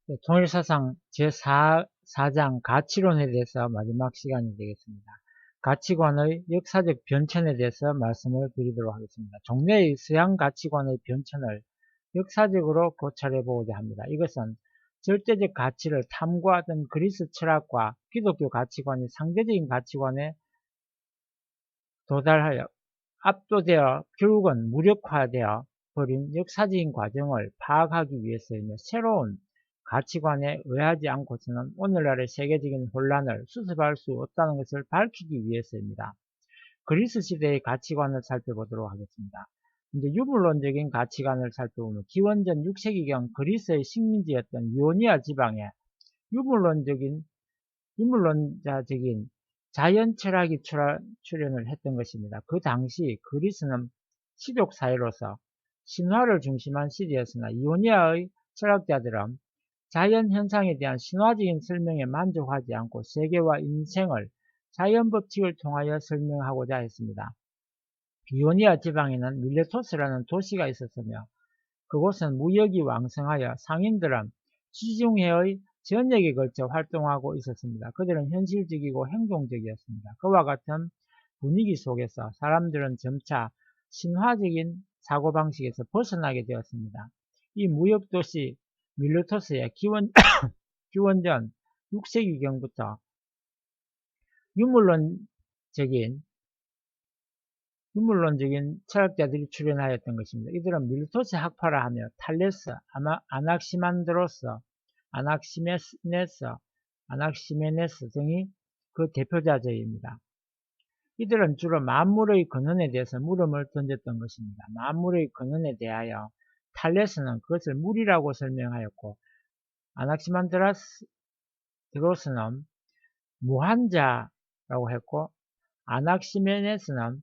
네, 통일사상 제4장 가치론에 대해서 마지막 시간이 되겠습니다. 가치관의 역사적 변천에 대해서 말씀을 드리도록 하겠습니다. 종래의 서양 가치관의 변천을 역사적으로 고찰해 보고자 합니다. 이것은 절대적 가치를 탐구하던 그리스 철학과 기독교 가치관이 상대적인 가치관에 도달하여 압도되어 결국은 무력화되어 버린 역사적인 과정을 파악하기 위해서이며 새로운 가치관에 의하지 않고서는 오늘날의 세계적인 혼란을 수습할 수 없다는 것을 밝히기 위해서입니다. 그리스 시대의 가치관을 살펴보도록 하겠습니다. 이제 유물론적인 가치관을 살펴보면 기원전 6세기경 그리스의 식민지였던 이오니아 지방에 유물론자적인 자연 철학이 출현을 했던 것입니다. 그 당시 그리스는 시족 사회로서 신화를 중심한 시대였으나 이오니아의 철학자들은 자연 현상에 대한 신화적인 설명에 만족하지 않고 세계와 인생을 자연 법칙을 통하여 설명하고자 했습니다. 이오니아 지방에는 밀레토스라는 도시가 있었으며 그곳은 무역이 왕성하여 상인들은 지중해의 전역에 걸쳐 활동하고 있었습니다. 그들은 현실적이고 행동적이었습니다. 그와 같은 분위기 속에서 사람들은 점차 신화적인 사고방식에서 벗어나게 되었습니다. 이 무역도시 밀레토스의 기원전 6세기경부터 유물론적인 철학자들이 출연하였던 것입니다. 이들은 밀토스 학파라 하며 탈레스, 아낙시만드로스, 아낙시메네스, 아낙시메네스 등이 그 대표자들입니다. 이들은 주로 만물의 근원에 대해서 물음을 던졌던 것입니다. 만물의 근원에 대하여 탈레스는 그것을 물이라고 설명하였고 아낙시만드로스는 무한자라고 했고 아낙시메네스는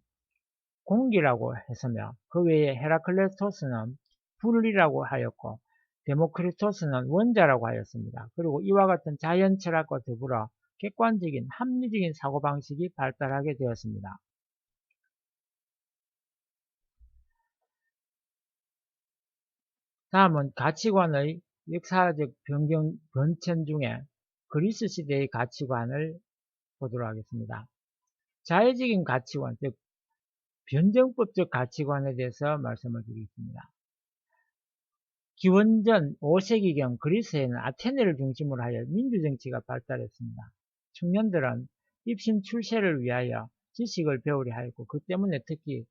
공기라고 했으며 그 외에 헤라클레토스는 불이라고 하였고 데모크리토스는 원자라고 하였습니다. 그리고 이와 같은 자연 철학과 더불어 객관적인 합리적인 사고방식이 발달하게 되었습니다. 다음은 가치관의 역사적 변천 중에 그리스 시대의 가치관을 보도록 하겠습니다. 자의적인 가치관, 즉 변정법적 가치관에 대해서 말씀을 드리겠습니다. 기원전 5세기경 그리스에는 아테네를 중심으로 하여 민주정치가 발달했습니다. 청년들은 입신 출세를 위하여 지식을 배우려 하였고 그 때문에 특히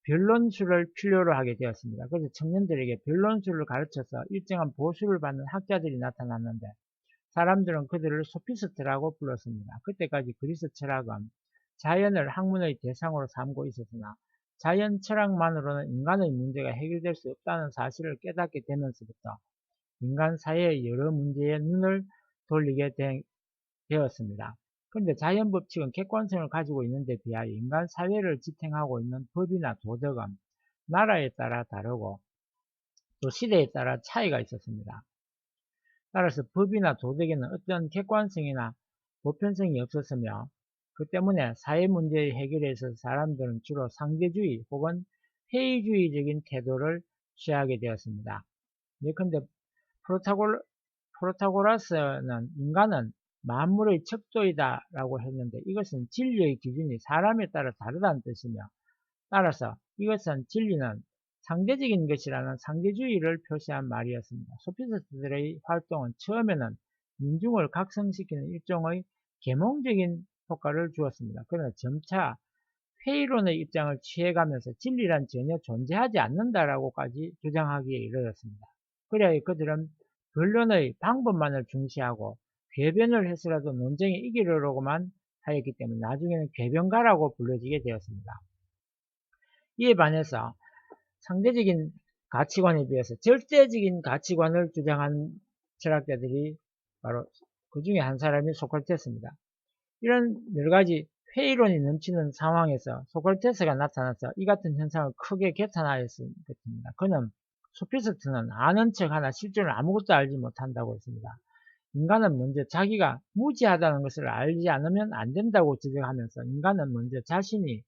변론수를 필요로 하게 되었습니다. 그래서 청년들에게 변론수를 가르쳐서 일정한 보수를 받는 학자들이 나타났는데 사람들은 그들을 소피스트라고 불렀습니다. 그때까지 그리스 철학은 자연을 학문의 대상으로 삼고 있었으나 자연 철학만으로는 인간의 문제가 해결될 수 없다는 사실을 깨닫게 되면서부터 인간 사회의 여러 문제에 눈을 돌리게 되었습니다. 그런데 자연 법칙은 객관성을 가지고 있는데 비하여 인간 사회를 지탱하고 있는 법이나 도덕은 나라에 따라 다르고 또 시대에 따라 차이가 있었습니다. 따라서 법이나 도덕에는 어떤 객관성이나 보편성이 없었으며 그 때문에 사회 문제의 해결에 있어서 사람들은 주로 상대주의 혹은 회의주의적인 태도를 취하게 되었습니다. 예컨대 프로타고라스는 인간은 만물의 척도이다 라고 했는데 이것은 진리의 기준이 사람에 따라 다르다는 뜻이며 따라서 이것은 진리는 상대적인 것이라는 상대주의를 표시한 말이었습니다. 소피스트들의 활동은 처음에는 민중을 각성시키는 일종의 계몽적인 효과를 주었습니다. 그러나 점차 회의론의 입장을 취해가면서 진리란 전혀 존재하지 않는다라고까지 주장하기에 이르렀습니다. 그래야 그들은 변론의 방법만을 중시하고 궤변을 해서라도 논쟁에 이기려고만 하였기 때문에 나중에는 궤변가라고 불려지게 되었습니다. 이에 반해서 상대적인 가치관에 비해서 절대적인 가치관을 주장한 철학자들이 바로 그 중에 한 사람이 소크라테스입니다. 이런 여러가지 회의론이 넘치는 상황에서 소크라테스가 나타나서 이 같은 현상을 크게 개탄하였을 것입니다. 그는 소피스트는 아는 척 하나 실제로 아무것도 알지 못한다고 했습니다. 인간은 먼저 자기가 무지하다는 것을 알지 않으면 안 된다고 지적하면서 인간은 먼저 자신이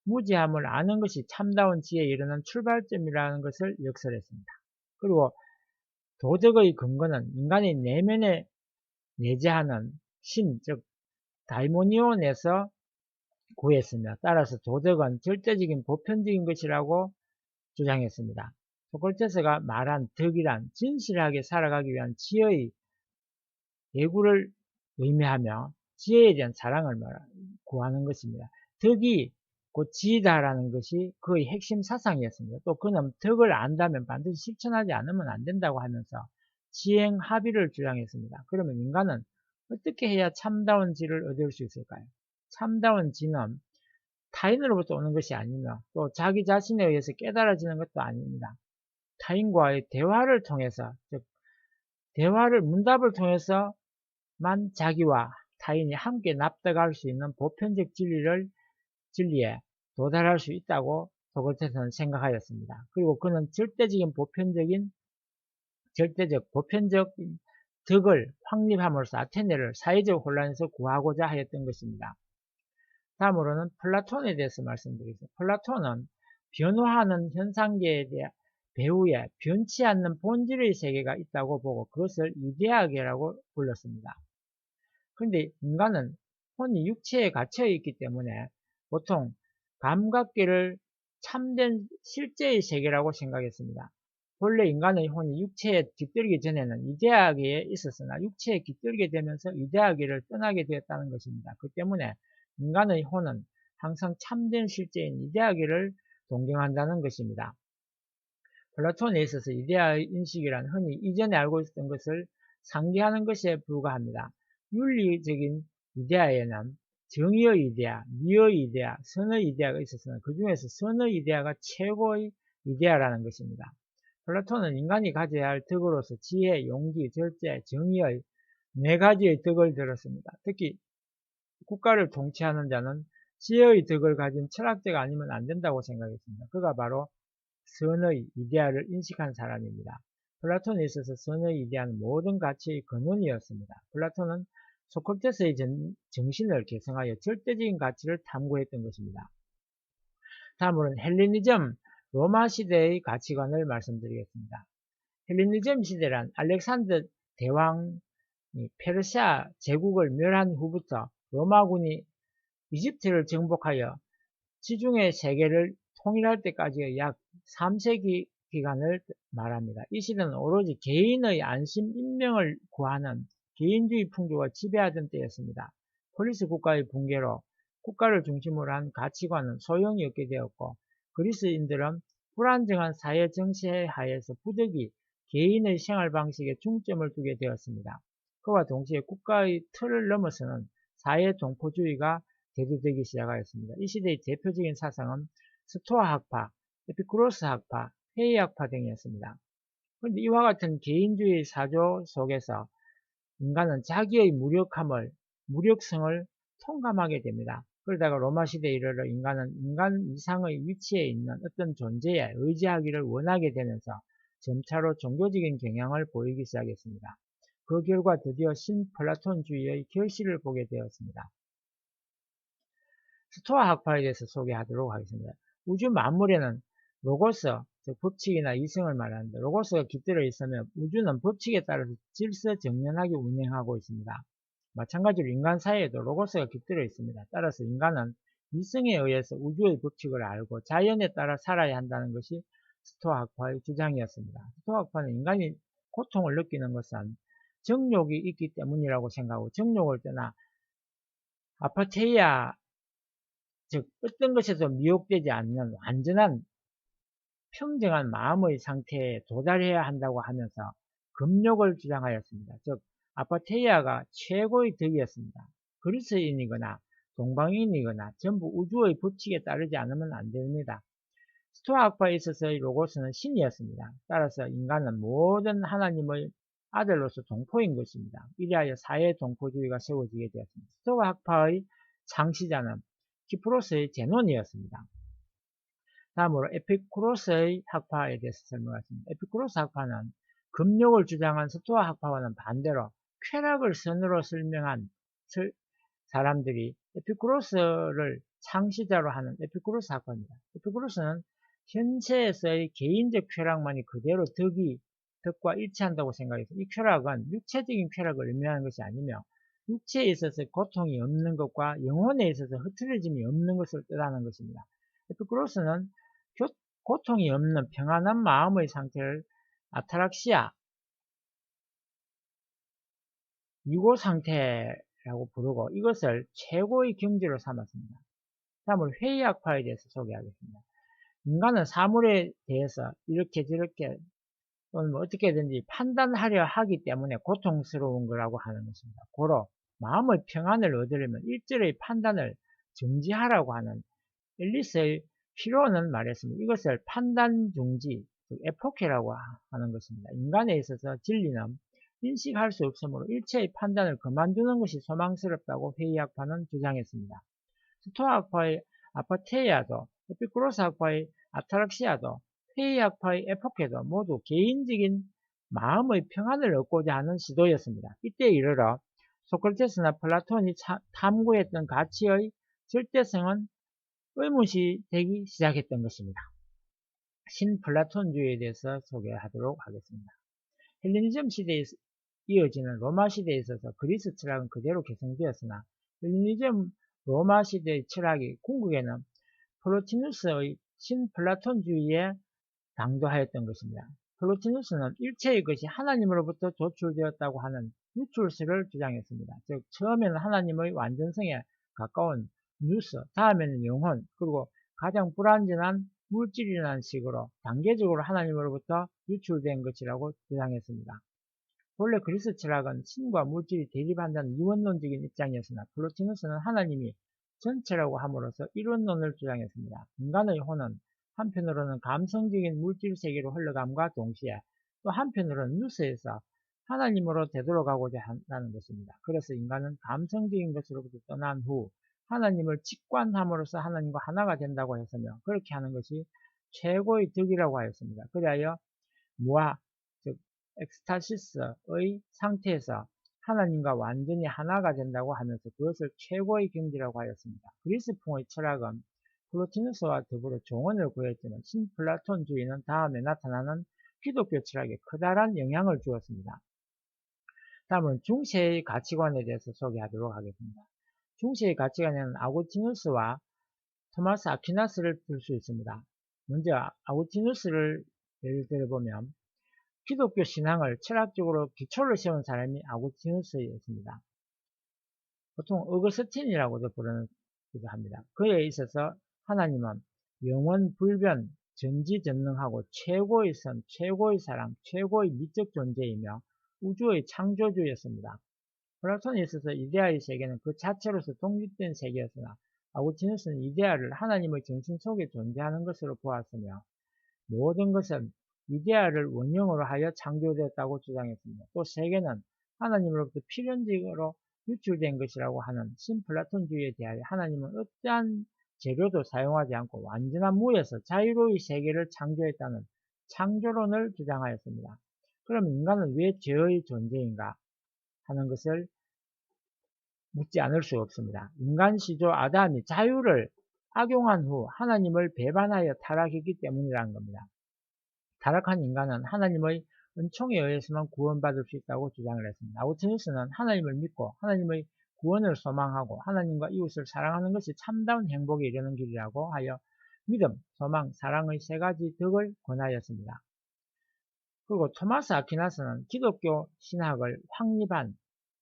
무지함을 아는 것이 참다운 지혜에 이르는 출발점이라는 것을 역설했습니다. 그리고 도덕의 근거는 인간의 내면에 내재하는 신, 즉 다이모니온에서 구했으며, 따라서 도덕은 절대적인 보편적인 것이라고 주장했습니다. 소크라테스가 말한 덕이란 진실하게 살아가기 위한 지혜의 예구를 의미하며 지혜에 대한 사랑을 구하는 것입니다. 덕이 곧 지혜다라는 것이 그의 핵심 사상이었습니다. 또 그는 덕을 안다면 반드시 실천하지 않으면 안 된다고 하면서 지행 합의를 주장했습니다. 그러면 인간은 어떻게 해야 참다운 지를 얻을 수 있을까요? 참다운 지는 타인으로부터 오는 것이 아니며 또 자기 자신에 의해서 깨달아지는 것도 아닙니다. 타인과의 대화를 통해서, 즉 문답을 통해서만 자기와 타인이 함께 납득할 수 있는 보편적 진리에 도달할 수 있다고 소크라테스는 생각하였습니다. 그리고 그는 보편적 덕을 확립함으로써 아테네를 사회적 혼란에서 구하고자 하였던 것입니다. 다음으로는 플라톤에 대해서 말씀드리겠습니다. 플라톤은 변화하는 현상계에 대한 배후에 변치 않는 본질의 세계가 있다고 보고 그것을 이데아계라고 불렀습니다. 그런데 인간은 혼이 육체에 갇혀 있기 때문에 보통 감각계를 참된 실제의 세계라고 생각했습니다. 본래 인간의 혼이 육체에 깃들기 전에는 이데아계에 있었으나 육체에 깃들게 되면서 이데아계를 떠나게 되었다는 것입니다. 그 때문에 인간의 혼은 항상 참된 실제인 이데아계를 동경한다는 것입니다. 플라톤에 있어서 이데아 인식이란 흔히 이전에 알고 있었던 것을 상기하는 것에 불과합니다. 윤리적인 이데아에는 정의의 이데아, 미의 이데아, 선의 이데아가 있었으나 그 중에서 선의 이데아가 최고의 이데아라는 것입니다. 플라톤은 인간이 가져야 할 덕으로서 지혜, 용기, 절제, 정의의 네 가지의 덕을 들었습니다. 특히 국가를 통치하는 자는 지혜의 덕을 가진 철학자가 아니면 안 된다고 생각했습니다. 그가 바로 선의 이데아를 인식한 사람입니다. 플라톤에 있어서 선의 이데아는 모든 가치의 근원이었습니다. 플라톤은 소크라테스의 정신을 계승하여 절대적인 가치를 탐구했던 것입니다. 다음으로는 헬레니즘, 로마 시대의 가치관을 말씀드리겠습니다. 헬레니즘 시대란 알렉산더 대왕이 페르시아 제국을 멸한 후부터 로마군이 이집트를 정복하여 지중해 세계를 통일할 때까지의 약 3세기 기간을 말합니다. 이 시대는 오로지 개인의 안심 인명을 구하는 개인주의 풍조가 지배하던 때였습니다. 폴리스 국가의 붕괴로 국가를 중심으로 한 가치관은 소용이 없게 되었고 그리스인들은 불안정한 사회 정세 하에서 부득이 개인의 생활 방식에 중점을 두게 되었습니다. 그와 동시에 국가의 틀을 넘어서는 사회 동포주의가 대두되기 시작하였습니다. 이 시대의 대표적인 사상은 스토아 학파, 에피쿠로스 학파, 회의 학파 등이었습니다. 그런데 이와 같은 개인주의 사조 속에서 인간은 자기의 무력성을 통감하게 됩니다. 그러다가 로마 시대에 이르러 인간은 인간 이상의 위치에 있는 어떤 존재에 의지하기를 원하게 되면서 점차로 종교적인 경향을 보이기 시작했습니다. 그 결과 드디어 신플라톤주의의 결실을 보게 되었습니다. 스토아 학파에 대해서 소개하도록 하겠습니다. 우주 만물에는 로고스, 즉 법칙이나 이성을 말하는데 로고스가 깃들어 있으면 우주는 법칙에 따라서 질서정연하게 운행하고 있습니다. 마찬가지로 인간 사이에도 로고스가 깃들어 있습니다. 따라서 인간은 이성에 의해서 우주의 법칙을 알고 자연에 따라 살아야 한다는 것이 스토아 학파의 주장이었습니다. 스토아 학파는 인간이 고통을 느끼는 것은 정욕이 있기 때문이라고 생각하고 정욕을 떠나 아파테이아, 즉 어떤 것에도 미혹되지 않는 완전한 평정한 마음의 상태에 도달해야 한다고 하면서 금욕을 주장하였습니다. 즉 아파테이아가 최고의 덕이었습니다. 그리스인이거나 동방인이거나 전부 우주의 법칙에 따르지 않으면 안 됩니다. 스토아 학파에 있어서의 로고스는 신이었습니다. 따라서 인간은 모든 하나님의 아들로서 동포인 것입니다. 이리하여 사회 동포주의가 세워지게 되었습니다. 스토아 학파의 창시자는 키프로스의 제논이었습니다. 다음으로 에피쿠로스의 학파에 대해서 설명하겠습니다. 에피쿠로스 학파는 금욕을 주장한 스토아 학파와는 반대로 쾌락을 선으로 설명한 사람들이 에피쿠로스를 창시자로 하는 에피쿠로스 학파입니다. 에피쿠로스는 현세에서의 개인적 쾌락만이 그대로 덕이 덕과 일치한다고 생각해서 이 쾌락은 육체적인 쾌락을 의미하는 것이 아니며 육체에 있어서 고통이 없는 것과 영혼에 있어서 흐트러짐이 없는 것을 뜻하는 것입니다. 에피쿠로스는 고통이 없는 평안한 마음의 상태를 아타락시아, 유고 상태라고 부르고 이것을 최고의 경지로 삼았습니다. 다음으로 회의학파에 대해서 소개하겠습니다. 인간은 사물에 대해서 이렇게 저렇게 또는 뭐 어떻게든지 판단하려 하기 때문에 고통스러운 거라고 하는 것입니다. 고로 마음의 평안을 얻으려면 일절의 판단을 정지하라고 하는 앨리스의 피로는 말했습니다. 이것을 판단 중지, 에포케라고 하는 것입니다. 인간에 있어서 진리는 인식할 수 없으므로 일체의 판단을 그만두는 것이 소망스럽다고 회의학파는 주장했습니다. 스토아학파의 아파테이아도 에피쿠로스 학파의 아타락시아도 회의학파의 에포케도 모두 개인적인 마음의 평안을 얻고자 하는 시도였습니다. 이때 이르러 소크라테스나 플라톤이 탐구했던 가치의 절대성은 의문시 되기 시작했던 것입니다. 신플라톤주의에 대해서 소개하도록 하겠습니다. 헬레니즘 시대에 이어지는 로마 시대에 있어서 그리스 철학은 그대로 개성되었으나 헬레니즘 로마 시대의 철학이 궁극에는 플로티누스의 신플라톤주의에 당도하였던 것입니다. 플로티누스는 일체의 것이 하나님으로부터 조출되었다고 하는 유출설을 주장했습니다. 즉 처음에는 하나님의 완전성에 가까운 누스, 다음에는 영혼, 그리고 가장 불완전한 물질이라는 식으로 단계적으로 하나님으로부터 유출된 것이라고 주장했습니다. 본래 그리스 철학은 신과 물질이 대립한다는 이원론적인 입장이었으나 플로티누스는 하나님이 전체라고 함으로써 이론론을 주장했습니다. 인간의 혼은 한편으로는 감성적인 물질 세계로 흘러감과 동시에 또 한편으로는 누스에서 하나님으로 되돌아가고자 한다는 것입니다. 그래서 인간은 감성적인 것으로부터 떠난 후 하나님을 직관함으로써 하나님과 하나가 된다고 했으며 그렇게 하는 것이 최고의 덕이라고 하였습니다. 그리하여 무아, 즉 엑스타시스의 상태에서 하나님과 완전히 하나가 된다고 하면서 그것을 최고의 경지라고 하였습니다. 그리스풍의 철학은 플로티누스와 더불어 종언을 구했지만 신플라톤주의는 다음에 나타나는 기독교 철학에 커다란 영향을 주었습니다. 다음은 중세의 가치관에 대해서 소개하도록 하겠습니다. 중세의 가치관에는 아구스티누스와 토마스 아퀴나스를 들 수 있습니다. 먼저 아구스티누스를 예를 들어보면 기독교 신앙을 철학적으로 기초를 세운 사람이 아구스티누스였습니다. 보통 어거스틴이라고도 부르기도 합니다. 그에 있어서 하나님은 영원 불변, 전지전능하고 최고의 선, 최고의 사랑, 최고의 미적 존재이며 우주의 창조주였습니다. 플라톤에 있어서 이데아의 세계는 그 자체로서 독립된 세계였으나 아구스티누스는 이데아를 하나님의 정신 속에 존재하는 것으로 보았으며 모든 것은 이데아를 원형으로 하여 창조되었다고 주장했습니다. 또 세계는 하나님으로부터 필연적으로 유출된 것이라고 하는 신플라톤주의에 대하여 하나님은 어떠한 재료도 사용하지 않고 완전한 무에서 자유로이 세계를 창조했다는 창조론을 주장하였습니다. 그럼 인간은 왜 죄의 존재인가 하는 것을 묻지 않을 수 없습니다. 인간 시조 아담이 자유를 악용한 후 하나님을 배반하여 타락했기 때문이라는 겁니다. 타락한 인간은 하나님의 은총에 의해서만 구원받을 수 있다고 주장을 했습니다. 아구스티누스는 하나님을 믿고 하나님의 구원을 소망하고 하나님과 이웃을 사랑하는 것이 참다운 행복에 이르는 길이라고 하여 믿음, 소망, 사랑의 세 가지 덕을 권하였습니다. 그리고 토마스 아퀴나스는 기독교 신학을 확립한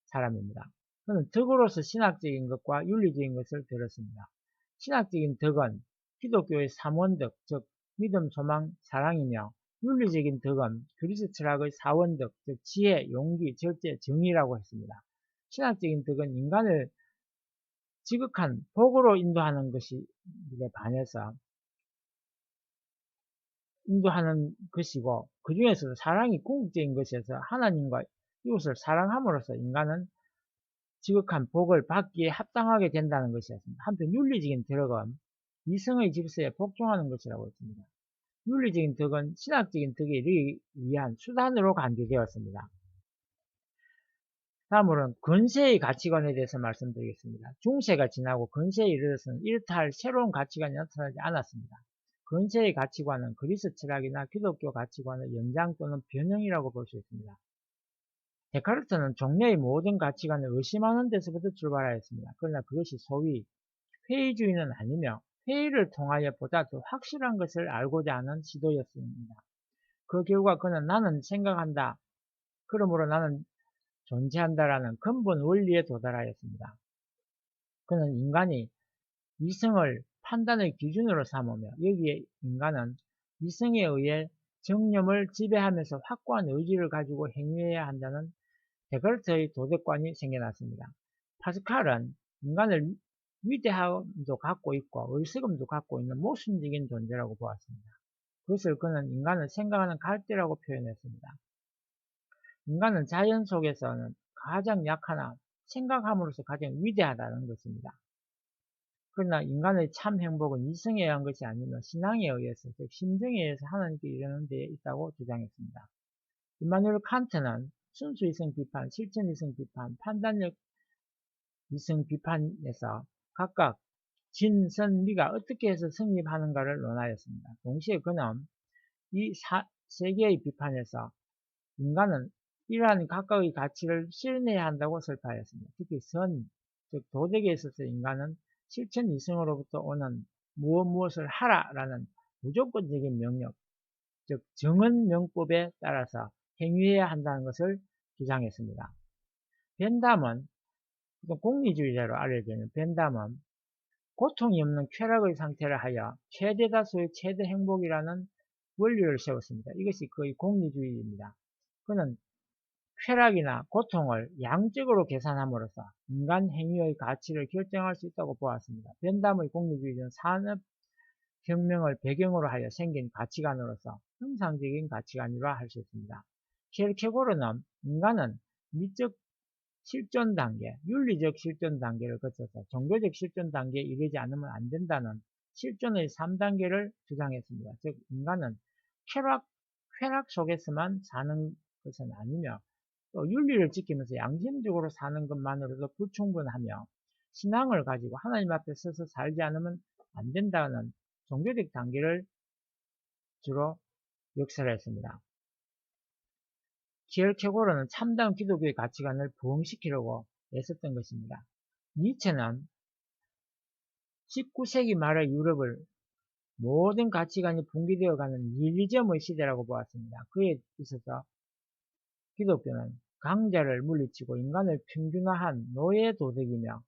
사람입니다. 그는 덕으로서 신학적인 것과 윤리적인 것을 들었습니다. 신학적인 덕은 기독교의 삼원덕, 즉 믿음, 소망, 사랑이며 윤리적인 덕은 그리스 철학의 사원덕, 즉 지혜, 용기, 절제, 정의라고 했습니다. 신학적인 덕은 인간을 지극한 복으로 인도하는 것이 반해서 인도하는 것이고 그 중에서도 사랑이 궁극적인 것에서 하나님과 이웃을 사랑함으로써 인간은 지극한 복을 받기에 합당하게 된다는 것이었습니다. 한편 윤리적인 덕은 이성의 질서에 복종하는 것이라고 했습니다. 윤리적인 덕은 신학적인 덕에 이르기 위한 수단으로 간주되었습니다. 다음으로는 근세의 가치관에 대해서 말씀드리겠습니다. 중세가 지나고 근세에 이르러서는 이렇다 할 새로운 가치관이 나타나지 않았습니다. 근세의 가치관은 그리스 철학이나 기독교 가치관의 연장 또는 변형이라고 볼 수 있습니다. 데카르트는 종래의 모든 가치관을 의심하는 데서부터 출발하였습니다. 그러나 그것이 소위 회의주의는 아니며 회의를 통하여 보다 더 확실한 것을 알고자 하는 시도였습니다. 그 결과 그는 나는 생각한다. 그러므로 나는 존재한다라는 근본 원리에 도달하였습니다. 그는 인간이 이성을 판단의 기준으로 삼으며 여기에 인간은 이성에 의해 정념을 지배하면서 확고한 의지를 가지고 행위해야 한다는 데카르트의 도덕관이 생겨났습니다. 파스칼은 인간을 위대함도 갖고 있고 어리석음도 갖고 있는 모순적인 존재라고 보았습니다. 그것을 그는 인간을 생각하는 갈대라고 표현했습니다. 인간은 자연 속에서는 가장 약하나 생각함으로써 가장 위대하다는 것입니다. 그러나 인간의 참 행복은 이성에 의한 것이 아니며 신앙에 의해서, 즉 심정에 의해서 하나님께 이르는 데에 있다고 주장했습니다. 임마누엘 칸트는 순수 이성 비판, 실천 이성 비판, 판단력 이성 비판에서 각각 진, 선, 미가 어떻게 해서 성립하는가를 논하였습니다. 동시에 그는 이 세 개의 비판에서 인간은 이러한 각각의 가치를 실현해야 한다고 설파하였습니다. 특히 선, 즉 도덕에 있어서 인간은 실천 이성으로부터 오는 무엇을 하라라는 무조건적인 명령, 즉 정언명법에 따라서 행위해야 한다는 것을 주장했습니다. 벤담은 공리주의자로 알려져 있는 벤담은 고통이 없는 쾌락의 상태를 하여 최대 다수의 최대 행복이라는 원리를 세웠습니다. 이것이 거의 공리주의입니다. 그는 쾌락이나 고통을 양적으로 계산함으로써 인간 행위의 가치를 결정할 수 있다고 보았습니다. 벤담의 공리주의는 산업혁명을 배경으로 하여 생긴 가치관으로서 형상적인 가치관이라 할 수 있습니다. 킬케고르는 인간은 미적 실존 단계, 윤리적 실존 단계를 거쳐서 종교적 실존 단계에 이르지 않으면 안 된다는 실존의 3단계를 주장했습니다. 즉 인간은 쾌락 속에서만 사는 것은 아니며 또 윤리를 지키면서 양심적으로 사는 것만으로도 불충분하며 신앙을 가지고 하나님 앞에 서서 살지 않으면 안 된다는 종교적 단계를 주로 역설했습니다. 키엘케고르는 참다운 기독교의 가치관을 부흥시키려고 애썼던 것입니다. 니체는 19세기 말의 유럽을 모든 가치관이 붕괴되어가는 니힐리즘의 시대라고 보았습니다. 그에 있어서 기독교는 강자를 물리치고 인간을 평균화한 노예 도덕이며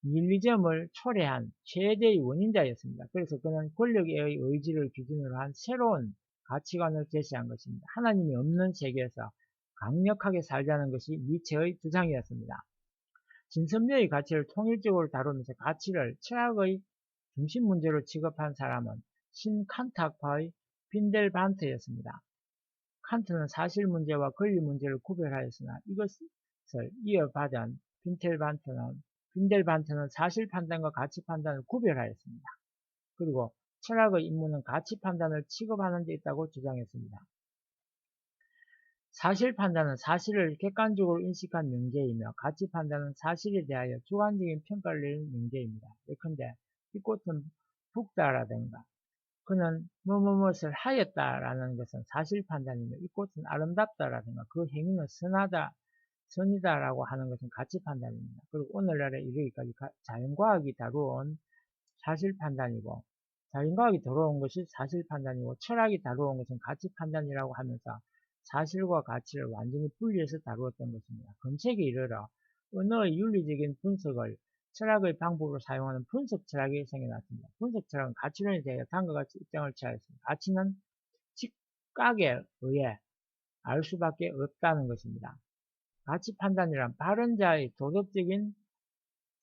니힐리즘을 초래한 최대의 원인자였습니다. 그래서 그는 권력의 의지를 기준으로 한 새로운 가치관을 제시한 것입니다. 하나님이 없는 세계에서 강력하게 살자는 것이 니체의 주장이었습니다. 진선미의 가치를 통일적으로 다루면서 가치를 철학의 중심 문제로 취급한 사람은 신칸트학파의 빈델반트였습니다. 칸트는 사실 문제와 권리 문제를 구별하였으나 이것을 이어받은 빈델반트는 사실 판단과 가치 판단을 구별하였습니다. 그리고 철학의 임무는 가치 판단을 취급하는 데 있다고 주장했습니다. 사실 판단은 사실을 객관적으로 인식한 명제이며 가치 판단은 사실에 대하여 주관적인 평가를 내리는 명제입니다. 예컨대 이 꽃은 붓다라든가 그는 무엇을 하였다라는 것은 사실 판단이며 이 꽃은 아름답다라든가 그 행위는 선이다라고 하는 것은 가치 판단입니다. 그리고 오늘날에 이르기까지 자연과학이 다루어온 사실 판단이고 자연과학이 다루어온 것이 사실 판단이고 철학이 다루어온 것은 가치 판단이라고 하면서 사실과 가치를 완전히 분리해서 다루었던 것입니다. 금세기 이르러 언어의 윤리적인 분석을 철학의 방법으로 사용하는 분석 철학이 생겨났습니다. 분석 철학은 가치론에 대해 다음과 같이 입장을 취하였습니다. 가치는 직각에 의해 알 수밖에 없다는 것입니다. 가치 판단이란 바른 자의 도덕적인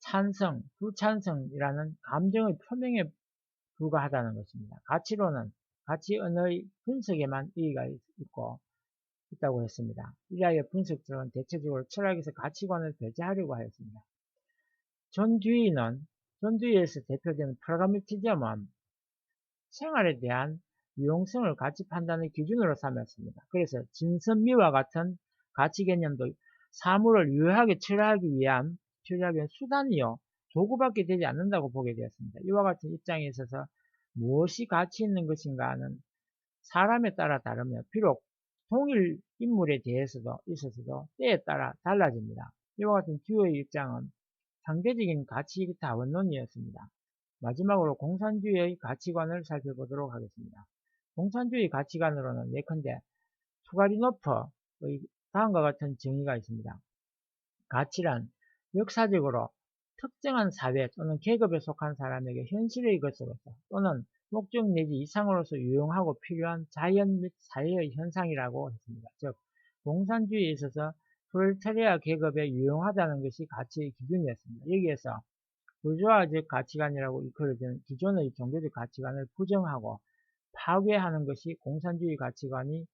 찬성, 불찬성이라는 감정의 표명에 불과하다는 것입니다. 가치론은 가치 언어의 분석에만 의의가 있다고 했습니다. 이하여 분석들은 대체적으로 철학에서 가치관을 배제하려고 하였습니다. 존 듀이에서 대표되는 프라그마티즘은 생활에 대한 유용성을 가치 판단의 기준으로 삼았습니다. 그래서 진선미와 같은 가치 개념도 사물을 유효하게 처리하기 위한 수단이요 도구밖에 되지 않는다고 보게 되었습니다. 이와 같은 입장에 있어서 무엇이 가치 있는 것인가는 사람에 따라 다르며 비록 동일 인물에 대해서도 있어서도 때에 따라 달라집니다. 이와 같은 듀오의 입장은 상대적인 가치 다원론이었습니다. 마지막으로 공산주의의 가치관을 살펴보도록 하겠습니다. 공산주의 가치관으로는 예컨대 투가리노프의 다음과 같은 정의가 있습니다. 가치란 역사적으로 특정한 사회 또는 계급에 속한 사람에게 현실의 것으로서 또는 목적 내지 이상으로서 유용하고 필요한 자연 및 사회의 현상이라고 했습니다. 즉, 공산주의에 있어서 프롤레타리아 계급에 유용하다는 것이 가치의 기준이었습니다. 여기에서 부르주아적 가치관이라고 이끌어지는 기존의 종교적 가치관을 부정하고 파괴하는 것이 공산주의 가치관이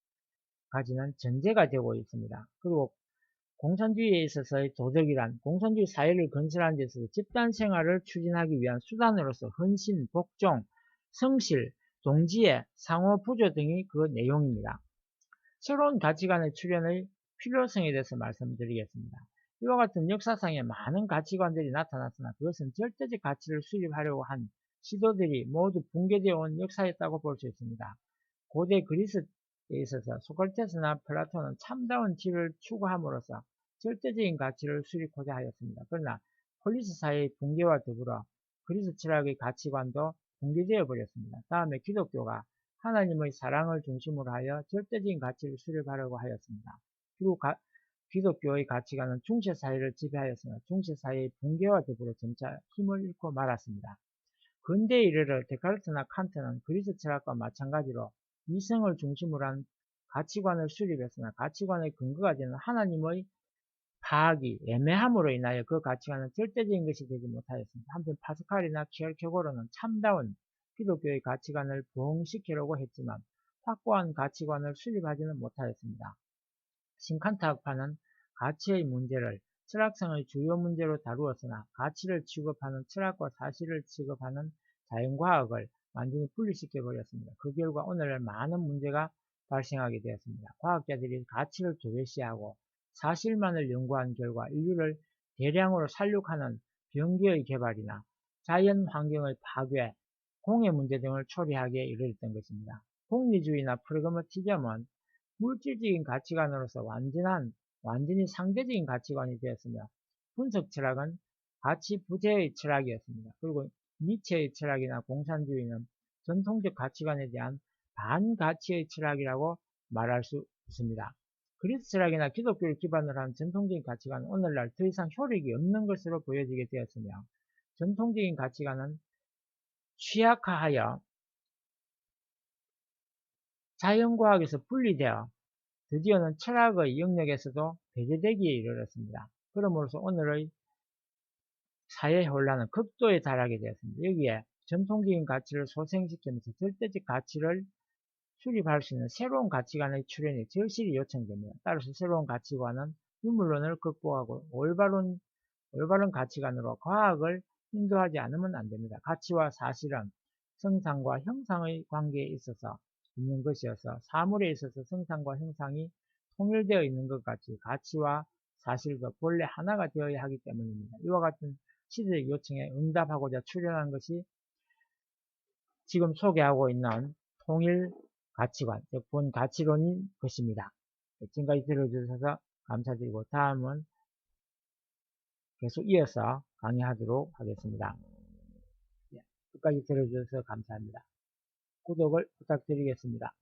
가지는 전제가 되고 있습니다. 그리고 공산주의에 있어서의 도덕이란 공산주의 사회를 건설하는 데 있어서 집단 생활을 추진하기 위한 수단으로서 헌신, 복종, 성실, 동지애, 상호 부조 등이 그 내용입니다. 새로운 가치관의 출현의 필요성에 대해서 말씀드리겠습니다. 이와 같은 역사상에 많은 가치관들이 나타났으나 그것은 절대적 가치를 수립하려고 한 시도들이 모두 붕괴되어 온 역사였다고 볼 수 있습니다. 고대 그리스에 있어서 소크라테스나 플라톤은 참다운 지를 추구함으로써 절대적인 가치를 수립하고자 하였습니다. 그러나 폴리스 사회의 붕괴와 더불어 그리스 철학의 가치관도 붕괴되어 버렸습니다. 다음에 기독교가 하나님의 사랑을 중심으로 하여 절대적인 가치를 수립하려고 하였습니다. 그리고 기독교의 가치관은 중세사회를 지배하였으나 중세사회의 붕괴와 더불어 점차 힘을 잃고 말았습니다. 근대에 이르러 데카르트나 칸트는 그리스 철학과 마찬가지로 이성을 중심으로 한 가치관을 수립했으나 가치관의 근거가 되는 하나님의 파악이 애매함으로 인하여 그 가치관은 절대적인 것이 되지 못하였습니다. 한편 파스칼이나 키에르케고르는 참다운 기독교의 가치관을 부흥시키려고 했지만 확고한 가치관을 수립하지는 못하였습니다. 신칸타학파는 가치의 문제를 철학성의 주요 문제로 다루었으나 가치를 취급하는 철학과 사실을 취급하는 자연과학을 완전히 분리시켜버렸습니다. 그 결과 오늘날 많은 문제가 발생하게 되었습니다. 과학자들이 가치를 도외시하고 사실만을 연구한 결과 인류를 대량으로 살육하는 병기의 개발이나 자연 환경의 파괴, 공해 문제 등을 초래하기에 이르렀던 것입니다. 공리주의나 프라그마티즘은 물질적인 가치관으로서 완전히 상대적인 가치관이 되었으며 분석 철학은 가치 부재의 철학이었습니다. 그리고 니체의 철학이나 공산주의는 전통적 가치관에 대한 반가치의 철학이라고 말할 수 있습니다. 그리스 철학이나 기독교를 기반으로 한 전통적인 가치관은 오늘날 더 이상 효력이 없는 것으로 보여지게 되었으며 전통적인 가치관은 취약화하여 자연과학에서 분리되어 드디어는 철학의 영역에서도 배제되기에 이르렀습니다. 그러므로서 오늘의 사회 혼란은 극도에 달하게 되었습니다. 여기에 전통적인 가치를 소생시키면서 절대적 가치를 수립할 수 있는 새로운 가치관의 출현이 절실히 요청됩니다. 따라서 새로운 가치관은 유물론을 극복하고 올바른 가치관으로 과학을 인도하지 않으면 안 됩니다. 가치와 사실은 성상과 형상의 관계에 있어서 있는 것이어서 사물에 있어서 성상과 형상이 통일되어 있는 것 같이 가치와 사실도 본래 하나가 되어야 하기 때문입니다. 이와 같은 시대적 요청에 응답하고자 출현한 것이 지금 소개하고 있는 통일 가치관, 즉 본가치론인 것입니다. 지금까지 들어주셔서 감사드리고 다음은 계속 이어서 강의하도록 하겠습니다. 끝까지 들어주셔서 감사합니다. 구독을 부탁드리겠습니다.